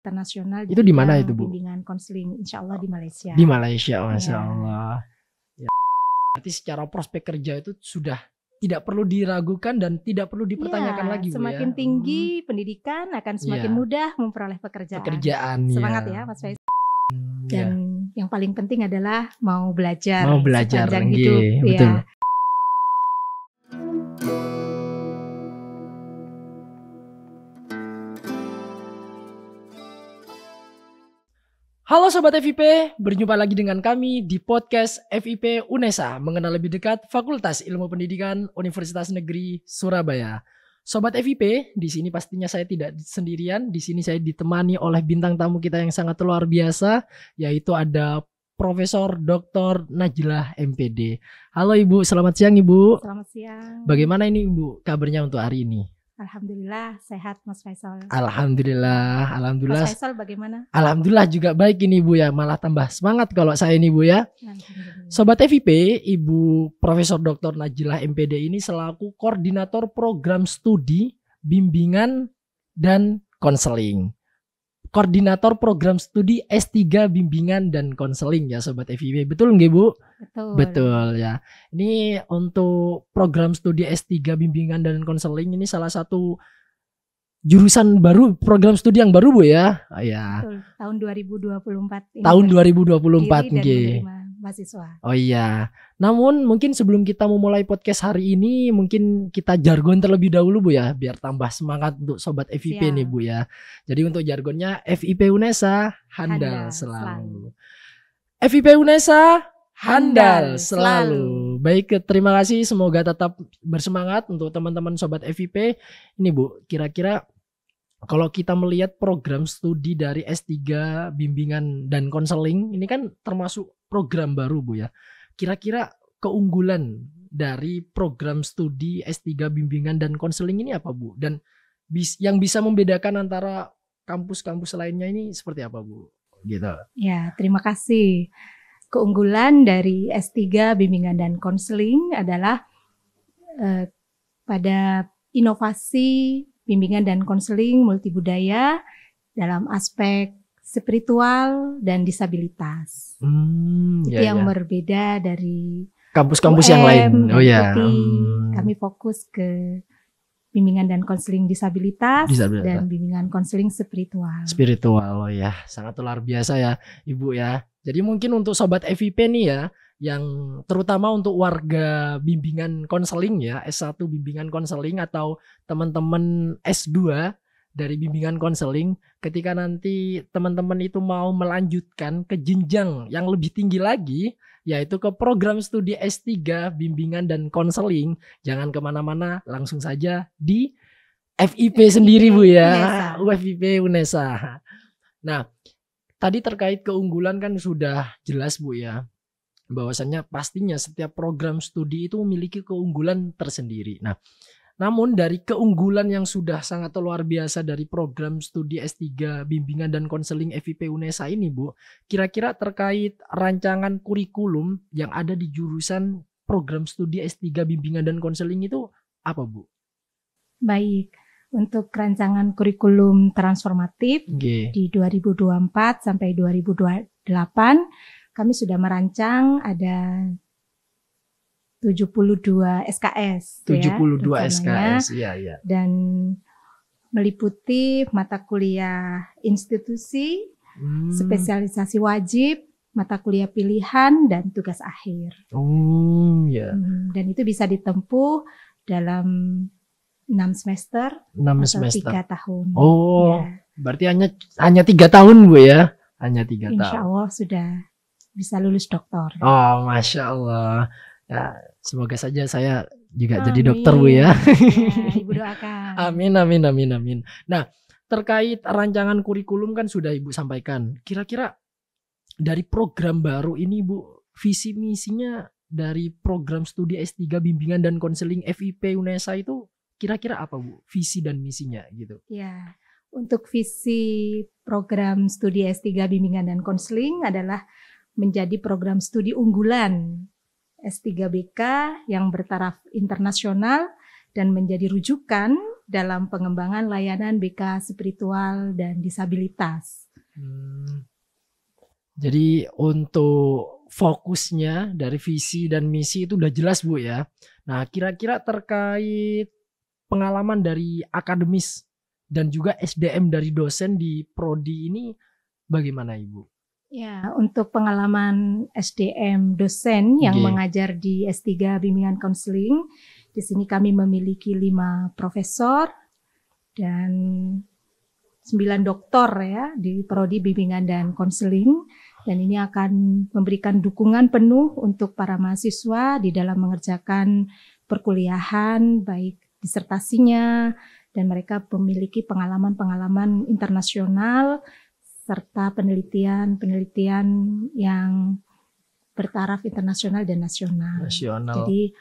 internasional Itu di mana itu, Bu? bimbingan konseling, insya Allah di Malaysia. Di Malaysia, Masya Ya. Allah. Ya. Berarti secara prospek kerja itu sudah tidak perlu diragukan dan tidak perlu dipertanyakan Ya, lagi, Bu, semakin ya. tinggi pendidikan akan semakin Ya. mudah memperoleh pekerjaan. ya. Semangat ya Mas Faisal. Dan yang paling penting adalah mau belajar. Mau belajar, sepanjang nggih, hidup. betul. Ya. Halo Sobat FIP, berjumpa lagi dengan kami di podcast FIP UNESA, mengenal lebih dekat Fakultas Ilmu Pendidikan Universitas Negeri Surabaya. Sobat FIP, di sini pastinya saya tidak sendirian, di sini saya ditemani oleh bintang tamu kita yang sangat luar biasa, yaitu ada Profesor Dr. Najlah MPD. Halo Ibu, selamat siang Ibu. Selamat siang. Bagaimana ini Ibu kabarnya untuk hari ini? Alhamdulillah sehat Mas Faisal. Alhamdulillah. Mas Faisal bagaimana? Alhamdulillah juga baik ini Bu ya, malah tambah semangat kalau saya ini Bu ya. Sobat FIP, Ibu Profesor Dr. Najlah MPD ini selaku koordinator program studi, bimbingan dan konseling. Koordinator program studi S3 bimbingan dan konseling ya Sobat FIP. Betul nggak Bu? Betul. Betul ya. Ini untuk program studi S3 bimbingan dan konseling ini salah satu jurusan baru, program studi yang baru Bu ya. Ya. Betul. Tahun 2024 ini. Tahun 2024 nggih. Mahasiswa. Oh iya. Namun mungkin sebelum kita memulai podcast hari ini, mungkin kita jargon terlebih dahulu Bu ya, biar tambah semangat untuk Sobat FIP nih Bu ya. Jadi untuk jargonnya FIP UNESA handal selalu. FIP UNESA handal selalu. Baik, terima kasih. Semoga tetap bersemangat untuk teman-teman Sobat FIP. Ini Bu, kira-kira kalau kita melihat program studi dari S3 bimbingan dan konseling, ini kan termasuk program baru Bu ya. Kira-kira keunggulan dari program studi S3 bimbingan dan konseling ini apa Bu? Dan yang bisa membedakan antara kampus-kampus lainnya ini seperti apa Bu? Gitu. Ya, terima kasih. Keunggulan dari S3 bimbingan dan konseling adalah pada inovasi bimbingan dan konseling multibudaya dalam aspek spiritual dan disabilitas. Itu yang berbeda dari kampus-kampus yang lain. Oh ya. Kami fokus ke bimbingan dan konseling disabilitas dan bimbingan konseling spiritual. Spiritual, oh ya, sangat luar biasa ya Ibu ya. Jadi mungkin untuk Sobat FIP nih ya, yang terutama untuk warga bimbingan konseling ya, S1 bimbingan konseling atau teman-teman S2 dari bimbingan konseling, ketika nanti teman-teman itu mau melanjutkan ke jenjang yang lebih tinggi lagi, yaitu ke program studi S3 bimbingan dan konseling, jangan kemana-mana, langsung saja di FIP sendiri Bu ya, FIP UNESA. Nah, tadi terkait keunggulan kan sudah jelas Bu ya, bahwasannya pastinya setiap program studi itu memiliki keunggulan tersendiri. Nah, namun dari keunggulan yang sudah sangat luar biasa dari program studi S3 bimbingan dan konseling FIP UNESA ini Bu, kira-kira terkait rancangan kurikulum yang ada di jurusan program studi S3 bimbingan dan konseling itu apa Bu? Baik, untuk rancangan kurikulum transformatif di 2024 sampai 2028 kami sudah merancang ada 72 SKS. 72 SKS, iya. Dan meliputi mata kuliah institusi, spesialisasi wajib, mata kuliah pilihan, dan tugas akhir. Dan itu bisa ditempuh dalam 6 semester atau 3 tahun. Berarti hanya 3 tahun Bu ya? Hanya 3 tahun. Insya Allah sudah bisa lulus doktor. Oh, Masya Allah. Ya, semoga saja saya juga jadi dokter Bu ya. Ibu doakan. Amin. Nah, terkait rancangan kurikulum kan sudah Ibu sampaikan. Kira-kira dari program baru ini Bu, visi misinya dari program studi S3 bimbingan dan konseling FIP UNESA itu kira-kira apa Bu? Visi dan misinya gitu. Ya, untuk visi program studi S3 bimbingan dan konseling adalah menjadi program studi unggulan S3BK yang bertaraf internasional dan menjadi rujukan dalam pengembangan layanan BK spiritual dan disabilitas. Jadi untuk fokusnya dari visi dan misi itu udah jelas Bu ya. Nah kira-kira terkait pengalaman dari akademis dan juga SDM dari dosen di Prodi ini bagaimana Ibu? Ya, untuk pengalaman SDM dosen yang Oke. mengajar di S3 Bimbingan Konseling, di sini kami memiliki 5 profesor dan 9 doktor ya di Prodi Bimbingan dan Konseling, dan ini akan memberikan dukungan penuh untuk para mahasiswa di dalam mengerjakan perkuliahan baik disertasinya, dan mereka memiliki pengalaman-pengalaman internasional serta penelitian yang bertaraf internasional dan nasional. Jadi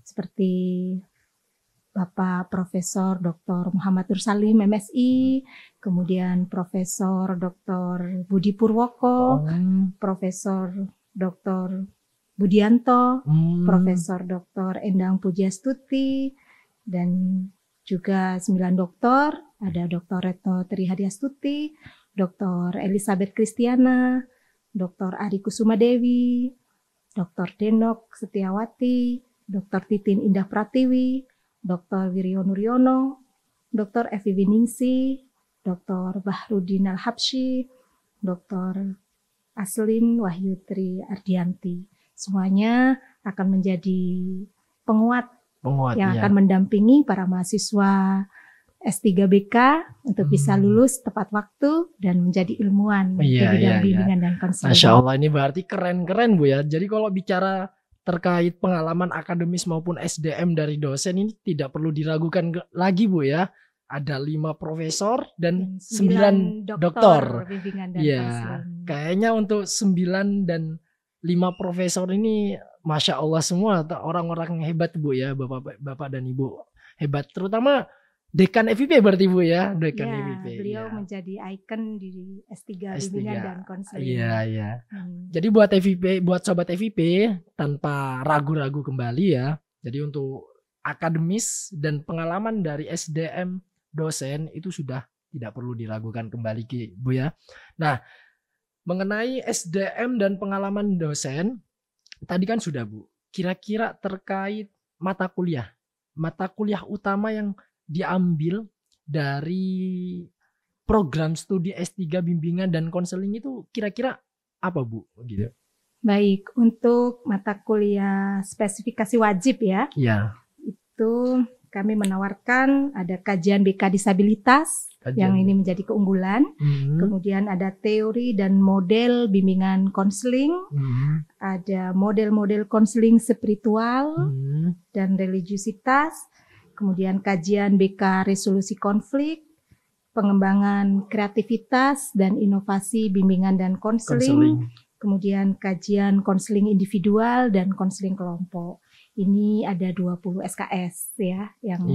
seperti Bapak Profesor Dr. Muhammad Nur Salim MSI, kemudian Profesor Dr. Budi Purwoko, Profesor Dr. Budianto, Profesor Dr. Endang Pujiastuti, dan juga 9 doktor, ada Dr. Retno Trihadiastuti, Dr. Elizabeth Kristiana, Dr. Ari Kusuma Dewi, Dr. Denok Setiawati, Dr. Titin Indah Pratiwi, Dr. Wiryo Nuryono, Dr. Evi Winingsi, Dr. Bahrudin Al-Habsyi, Dr. Aslin Wahyutri Ardianti. Semuanya akan menjadi penguat yang akan mendampingi para mahasiswa S3 BK untuk bisa lulus tepat waktu dan menjadi ilmuwan di bidang bimbingan dan konseling. Masya Allah, ini berarti keren-keren Bu ya. Jadi kalau bicara terkait pengalaman akademis maupun SDM dari dosen ini tidak perlu diragukan lagi Bu ya. Ada 5 profesor dan 9 doktor. Ya, kayaknya untuk 9 dan 5 profesor ini Masya Allah semua orang-orang hebat Bu ya, Bapak dan Ibu hebat, terutama Dekan FIP berarti Bu ya, Dekan FIP. Beliau menjadi ikon di S3 Bimbingan dan Konseling. Iya. Jadi buat FIP, buat sobat FIP tanpa ragu-ragu kembali ya. Jadi untuk akademis dan pengalaman dari SDM dosen itu sudah tidak perlu diragukan kembali Bu ya. Nah, mengenai SDM dan pengalaman dosen tadi kan sudah Bu. Kira-kira terkait mata kuliah utama yang diambil dari program studi S3 bimbingan dan konseling itu kira-kira apa Bu gitu? Baik, untuk mata kuliah spesifikasi wajib ya. Iya. Itu kami menawarkan ada kajian BK disabilitas yang ini menjadi keunggulan. Kemudian ada teori dan model bimbingan konseling. Ada model-model konseling spiritual dan religiusitas. Kemudian kajian BK resolusi konflik, pengembangan kreativitas dan inovasi bimbingan dan konseling. Kemudian kajian konseling individual dan konseling kelompok. Ini ada 20 SKS ya yang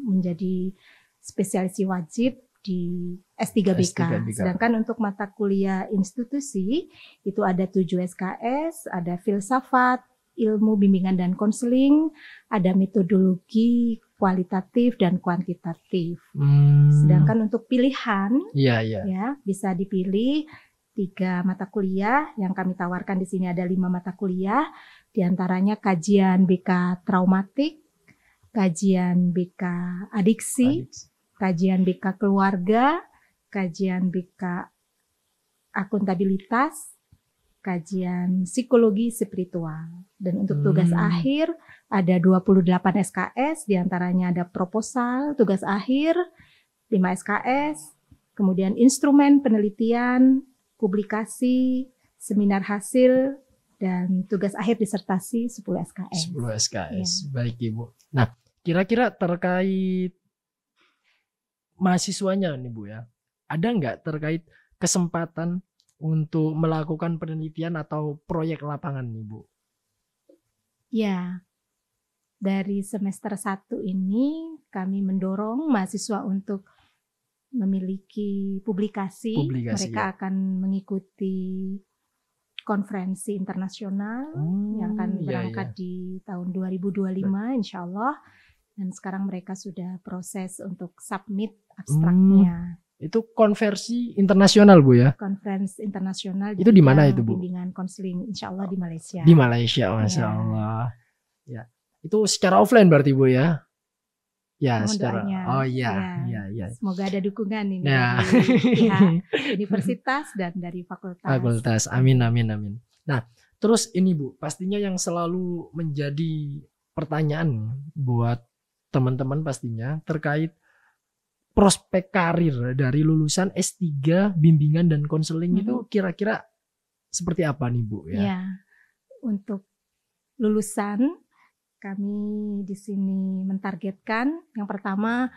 menjadi spesialisasi wajib di S3 BK. Sedangkan untuk mata kuliah institusi itu ada 7 SKS, ada filsafat, ilmu bimbingan dan konseling, ada metodologi kualitatif dan kuantitatif. Sedangkan untuk pilihan ya bisa dipilih 3 mata kuliah yang kami tawarkan di sini, ada 5 mata kuliah, di antaranya kajian BK traumatik, kajian BK adiksi, kajian BK keluarga, kajian BK akuntabilitas, kajian psikologi spiritual. Dan untuk tugas akhir ada 28 SKS, diantaranya ada proposal, tugas akhir, 5 SKS, kemudian instrumen penelitian, publikasi, seminar hasil, dan tugas akhir disertasi 10 SKS. 10 SKS, baik Ibu. Nah, kira-kira terkait mahasiswanya nih Bu ya, ada nggak terkait kesempatan untuk melakukan penelitian atau proyek lapangan nih Bu? Ya, dari semester 1 ini kami mendorong mahasiswa untuk memiliki publikasi. Mereka akan mengikuti konferensi internasional yang akan berangkat di tahun 2025 insya Allah. dan sekarang mereka sudah proses untuk submit abstraknya. Itu konversi internasional Bu ya? Conference internasional. Itu di mana itu Bu? Bimbingan konseling, insya Allah di Malaysia. Di Malaysia, Masya Allah. Ya, itu secara offline berarti Bu ya? Ya, secara. Doanya. Oh iya, iya. Semoga ada dukungan ini ya. dari pihak universitas dan dari fakultas. Amin. Nah, terus ini Bu, pastinya yang selalu menjadi pertanyaan buat teman-teman pastinya terkait prospek karir dari lulusan S3 bimbingan dan konseling itu kira-kira seperti apa nih Bu ya? Ya, untuk lulusan kami di sini mentargetkan yang pertama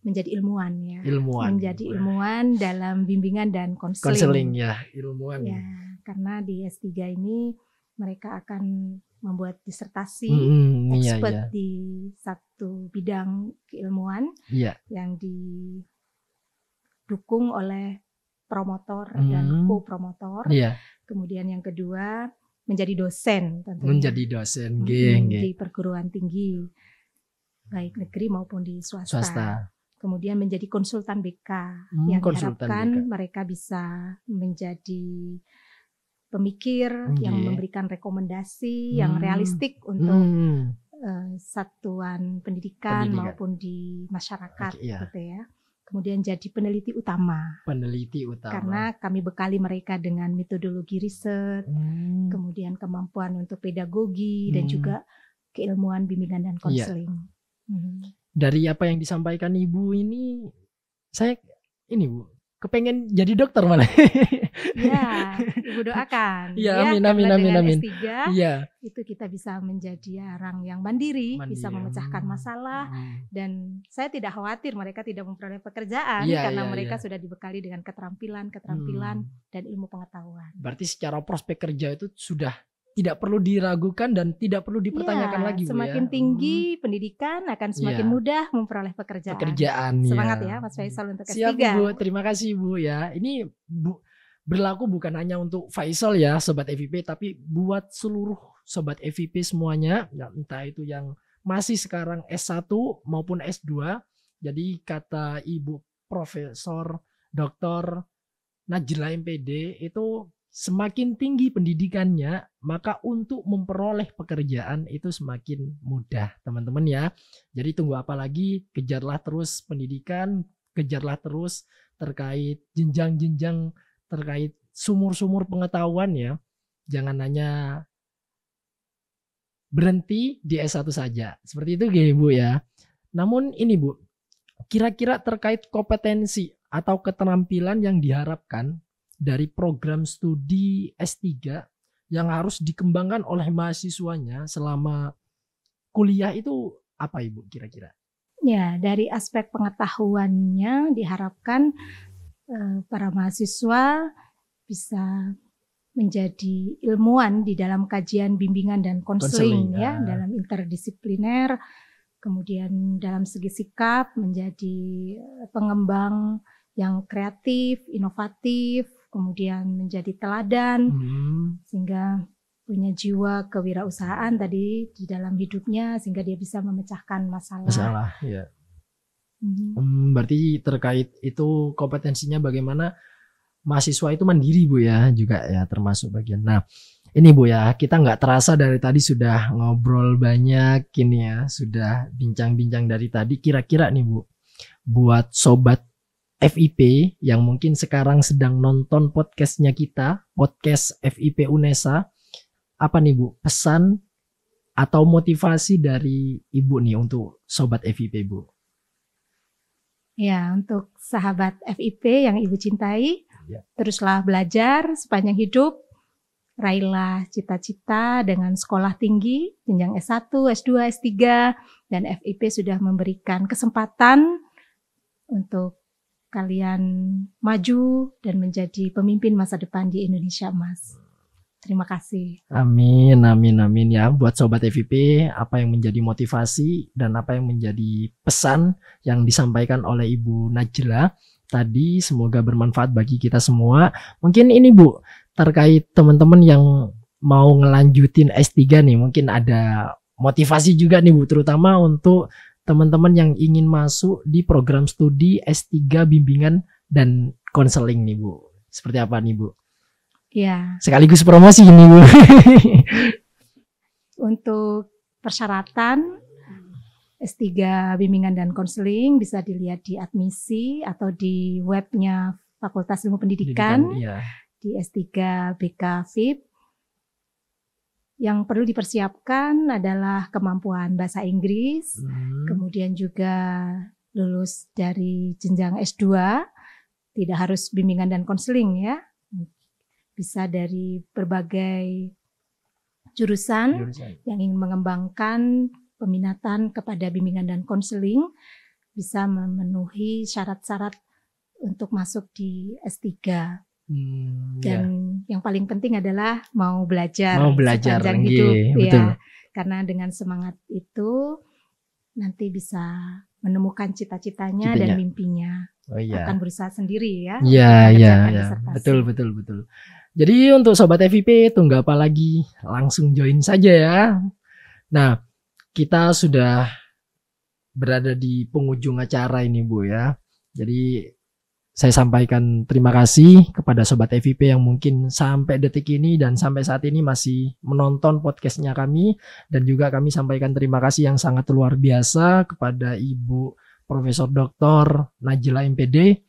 menjadi ilmuwan ya. Menjadi ilmuwan dalam bimbingan dan konseling. Konseling ya, ilmuwan. Ya, karena di S3 ini mereka akan membuat disertasi expert di satu bidang keilmuan yang didukung oleh promotor dan co-promotor. Kemudian yang kedua menjadi dosen tentunya. Menjadi dosen di perguruan tinggi baik negeri maupun di swasta. Kemudian menjadi konsultan BK yang diharapkan mereka bisa menjadi pemikir yang memberikan rekomendasi yang realistik untuk satuan pendidikan maupun di masyarakat gitu ya. Kemudian jadi peneliti utama. Karena kami bekali mereka dengan metodologi riset, kemudian kemampuan untuk pedagogi dan juga keilmuan bimbingan dan konseling. Dari apa yang disampaikan Ibu ini, saya ini Bu, kepengen jadi dokter malah. Ya, Ibu doakan. Ya, amin. S3, itu kita bisa menjadi orang yang mandiri, bisa memecahkan masalah, dan saya tidak khawatir mereka tidak memperoleh pekerjaan karena mereka sudah dibekali dengan keterampilan dan ilmu pengetahuan. Berarti secara prospek kerja itu sudah tidak perlu diragukan dan tidak perlu dipertanyakan lagi Bu. Semakin tinggi pendidikan akan semakin mudah memperoleh pekerjaan. Semangat ya Mas Faisal untuk S3. Siap Bu, terima kasih Bu ya. Ini berlaku bukan hanya untuk Faisal ya Sobat FIP, tapi buat seluruh Sobat FIP semuanya, ya, entah itu yang masih sekarang S1 maupun S2. Jadi kata Ibu Profesor Dr. Najla MPD itu semakin tinggi pendidikannya, maka untuk memperoleh pekerjaan itu semakin mudah teman-teman ya. Jadi tunggu apa lagi, kejarlah terus pendidikan, kejarlah terus terkait jenjang-jenjang, terkait sumur-sumur pengetahuan ya. Jangan hanya berhenti di S1 saja. Seperti itu Bu ya. Namun ini Bu, kira-kira terkait kompetensi atau keterampilan yang diharapkan dari program studi S3 yang harus dikembangkan oleh mahasiswanya selama kuliah itu apa Ibu kira-kira? Ya, dari aspek pengetahuannya diharapkan para mahasiswa bisa menjadi ilmuwan di dalam kajian bimbingan dan konseling ya, dalam interdisipliner, kemudian dalam segi sikap menjadi pengembang yang kreatif, inovatif, kemudian menjadi teladan, sehingga punya jiwa kewirausahaan tadi di dalam hidupnya, sehingga dia bisa memecahkan masalah. Ya. Berarti terkait itu kompetensinya bagaimana mahasiswa itu mandiri Bu ya, juga ya termasuk bagian. Nah ini Bu ya, kita nggak terasa dari tadi sudah ngobrol banyak ini ya, sudah bincang-bincang dari tadi. Kira-kira nih Bu, buat Sobat FIP yang mungkin sekarang sedang nonton podcastnya kita, podcast FIP UNESA, apa nih Bu pesan atau motivasi dari Ibu nih untuk Sobat FIP Bu? Ya, untuk sahabat FIP yang Ibu cintai, teruslah belajar sepanjang hidup, raihlah cita-cita dengan sekolah tinggi, jenjang S1, S2, S3, dan FIP sudah memberikan kesempatan untuk kalian maju dan menjadi pemimpin masa depan di Indonesia Emas. Terima kasih. Amin ya. Buat Sobat FIP, apa yang menjadi motivasi dan apa yang menjadi pesan yang disampaikan oleh Ibu Najla tadi semoga bermanfaat bagi kita semua. Mungkin ini Bu, terkait teman-teman yang mau ngelanjutin S3 nih, mungkin ada motivasi juga nih Bu, terutama untuk teman-teman yang ingin masuk di program studi S3 bimbingan dan konseling nih Bu. Seperti apa nih Bu? Ya. Sekaligus promosi nih Bu. Untuk persyaratan S3 bimbingan dan konseling bisa dilihat di admisi atau di webnya Fakultas Ilmu Pendidikan, iya. di S3 BK FIP. Yang perlu dipersiapkan adalah kemampuan bahasa Inggris, kemudian juga lulus dari jenjang S2, tidak harus bimbingan dan konseling ya, bisa dari berbagai jurusan yang ingin mengembangkan peminatan kepada bimbingan dan konseling, bisa memenuhi syarat-syarat untuk masuk di S3. Dan yang paling penting adalah mau belajar sepanjang hidup betul. Ya. Karena dengan semangat itu nanti bisa menemukan cita-citanya dan mimpinya. Akan berusaha sendiri ya. Iya. Betul. Jadi untuk Sobat FIP tunggu apa lagi? Langsung join saja ya. Nah, kita sudah berada di penghujung acara ini Bu ya. Jadi saya sampaikan terima kasih kepada Sobat FIP yang mungkin sampai detik ini dan sampai saat ini masih menonton podcastnya kami. Dan juga kami sampaikan terima kasih yang sangat luar biasa kepada Ibu Profesor Dr. Najila MPD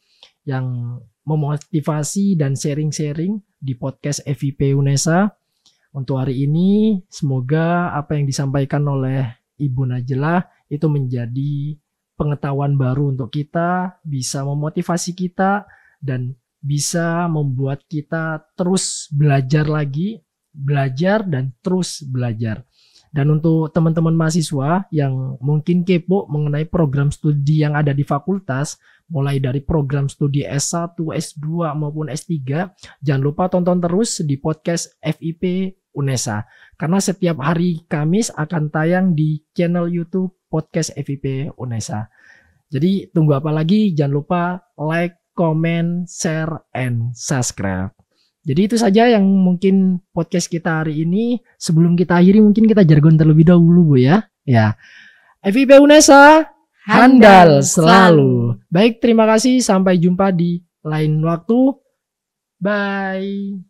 yang memotivasi dan sharing-sharing di podcast FIP UNESA. Untuk hari ini semoga apa yang disampaikan oleh Ibu Najila itu menjadi pengetahuan baru untuk kita, bisa memotivasi kita dan bisa membuat kita terus belajar lagi, belajar dan terus belajar. Dan untuk teman-teman mahasiswa yang mungkin kepo mengenai program studi yang ada di fakultas, mulai dari program studi S1, S2 maupun S3, jangan lupa tonton terus di podcast FIP UNESA. Karena setiap hari Kamis akan tayang di channel YouTube podcast FIP UNESA. Jadi tunggu apa lagi? Jangan lupa like, comment, share, and subscribe. Jadi itu saja yang mungkin podcast kita hari ini. Sebelum kita akhiri mungkin kita jargon terlebih dahulu Bu ya. Ya. FIP UNESA handal selalu. Baik, terima kasih. Sampai jumpa di lain waktu. Bye.